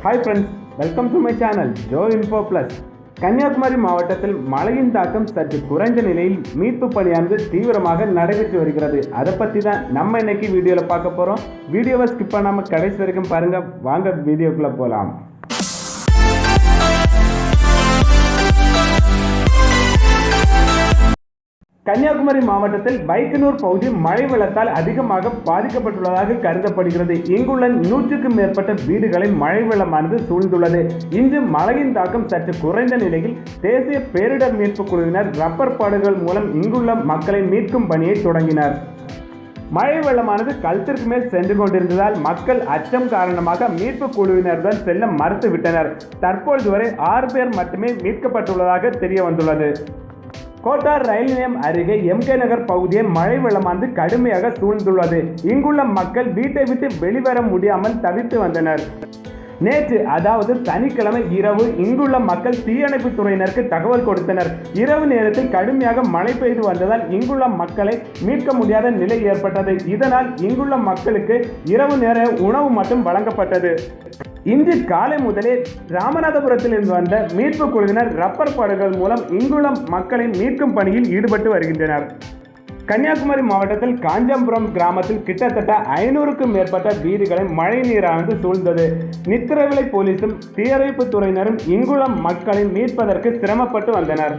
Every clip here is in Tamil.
Hi friends, welcome to my channel Joe Info Plus. Kanyakumari மாவட்டத்தில் மழையின் தாக்கம் சற்று குறைந்த நிலையில் மீட்பு பணியானது தீவிரமாக நடைபெற்று வருகிறது. அதை பற்றி தான் நம்ம இன்னைக்கு வீடியோவில் பார்க்க போகிறோம். வீடியோவை ஸ்கிப் பண்ணாமல் கடைசி வரைக்கும் பாருங்கள். வாங்க வீடியோக்குள்ளே போகலாம். கன்னியாகுமரி மாவட்டத்தில் பைக்கனூர் பகுதி மழை வெள்ளத்தால் அதிகமாக பாதிக்கப்பட்டுள்ளதாக கருதப்படுகிறது. இங்குள்ள 100க்கும் மேற்பட்ட வீடுகளை மழை வெள்ளமானது சூழ்ந்துள்ளது. இன்று மழையின் தாக்கம் சற்று குறைந்த நிலையில் தேசிய பேரிடர் மீட்பு குழுவினர் ரப்பர் பாடுகள் மூலம் இங்குள்ள மக்களை மீட்கும் பணியை தொடங்கினர். மழை வெள்ளமானது கழுத்திற்கு மேல் சென்று கொண்டிருந்ததால் மக்கள் அச்சம் காரணமாக மீட்பு குழுவினருடன் செல்ல மறுத்துவிட்டனர். தற்பொழுது வரை 6 பேர் மட்டுமே மீட்கப்பட்டுள்ளதாக தெரிய வந்துள்ளது. கோட்டார் ரயில் நிலையம் அருகே எம்கே நகர் பகுதியை மழை வெள்ளமானது கடுமையாக சூழ்ந்துள்ளது. இங்குள்ள மக்கள் வீட்டை விட்டு வெளிவர முடியாமல் தவித்து வந்தனர். நேற்று அதாவது சனிக்கிழமை இரவு இங்குள்ள மக்கள் தீயணைப்பு துறையினருக்கு தகவல் கொடுத்தனர். இரவு நேரத்தில் கடுமையாக மழை பெய்து வந்ததால் இங்குள்ள மக்களை மீட்க முடியாத நிலை ஏற்பட்டது. இதனால் இங்குள்ள மக்களுக்கு இரவு நேர உணவு மட்டும் வழங்கப்பட்டது. இன்று காலை முதலே ராமநாதபுரத்திலிருந்து வந்த மீட்பு குழுவினர் ரப்பர் பாடுகள் மூலம் இங்குள்ள மக்களை மீட்கும் பணியில் ஈடுபட்டு வருகின்றனர். கன்னியாகுமரி மாவட்டத்தில் காஞ்சாபுரம் கிராமத்தில் கிட்டத்தட்ட 500க்கும் மேற்பட்ட வீடுகளை மழை நீரானது சூழ்ந்தது. நித்திரவிளை போலீசும் தீயணைப்பு துறையினரும் இங்குள்ள மக்களை மீட்பதற்கு சிரமப்பட்டு வந்தனர்.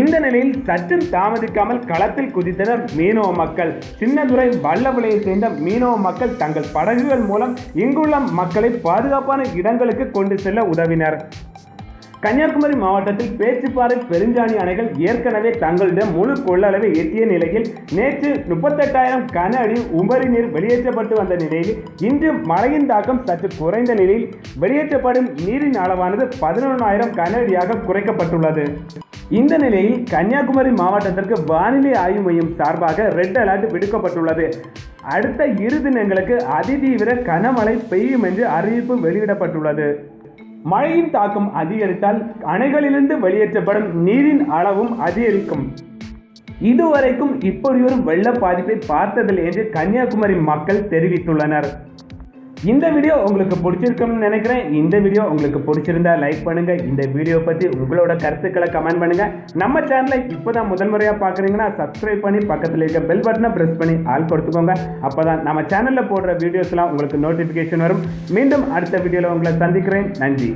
இந்த நிலையில் சற்று தாமதிக்காமல் களத்தில் குதித்தனர் மீனவ மக்கள். சின்னதுரை வல்லவிலையை சேர்ந்த மீனவ மக்கள் தங்கள் படகுகள் மூலம் இங்குள்ள மக்களை பாதுகாப்பான இடங்களுக்கு கொண்டு செல்ல உதவினர். கன்னியாகுமரி மாவட்டத்தில் பேச்சுப்பாறை பெருஞ்சாணி அணைகள் ஏற்கனவே தங்களிடம் முழு கொள்ளளவை எட்டிய நிலையில் நேற்று 38,000 கன அடி உபரி நீர் வெளியேற்றப்பட்டு வந்த நிலையில் இன்று மழையின் தாக்கம் சற்று குறைந்த நிலையில் வெளியேற்றப்படும் நீரின் அளவானது 11,000 கன அடியாக குறைக்கப்பட்டுள்ளது. இந்த நிலையில் கன்னியாகுமரி மாவட்டத்திற்கு வானிலை ஆய்வு மையம் சார்பாக ரெட் அலர்ட் விடுக்கப்பட்டுள்ளது. அடுத்த 2 தினங்களுக்கு அதிதீவிர கனமழை பெய்யும் என்று அறிவிப்பு வெளியிடப்பட்டுள்ளது. மழையின் தாக்கம் அதிகரித்தால் அணைகளிலிருந்து வெளியேற்றப்படும் நீரின் அளவும் அதிகரிக்கும். இதுவரைக்கும் இப்படியொரு வெள்ள பாதிப்பை பார்த்ததில்லை என்று கன்னியாகுமரி மக்கள் தெரிவித்துள்ளனர். இந்த வீடியோ உங்களுக்கு பிடிச்சிருக்கும்னு நினைக்கிறேன். இந்த வீடியோ உங்களுக்கு பிடிச்சிருந்தா லைக் பண்ணுங்க. இந்த வீடியோ பற்றி உங்களோட கருத்துக்களை கமெண்ட் பண்ணுங்க. நம்ம சேனலை இப்போதான் முதல் முறையாக பார்க்குறீங்கன்னா சப்ஸ்கிரைப் பண்ணி பக்கத்தில் இருக்க பெல் பட்டனை ப்ரெஸ் பண்ணி ஆல் கொடுத்துக்கோங்க. அப்போதான் நம்ம சேனலில் போடுற வீடியோஸ்லாம் உங்களுக்கு நோட்டிஃபிகேஷன் வரும். மீண்டும் அடுத்த வீடியோவில் உங்களை சந்திக்கிறேன். நன்றி.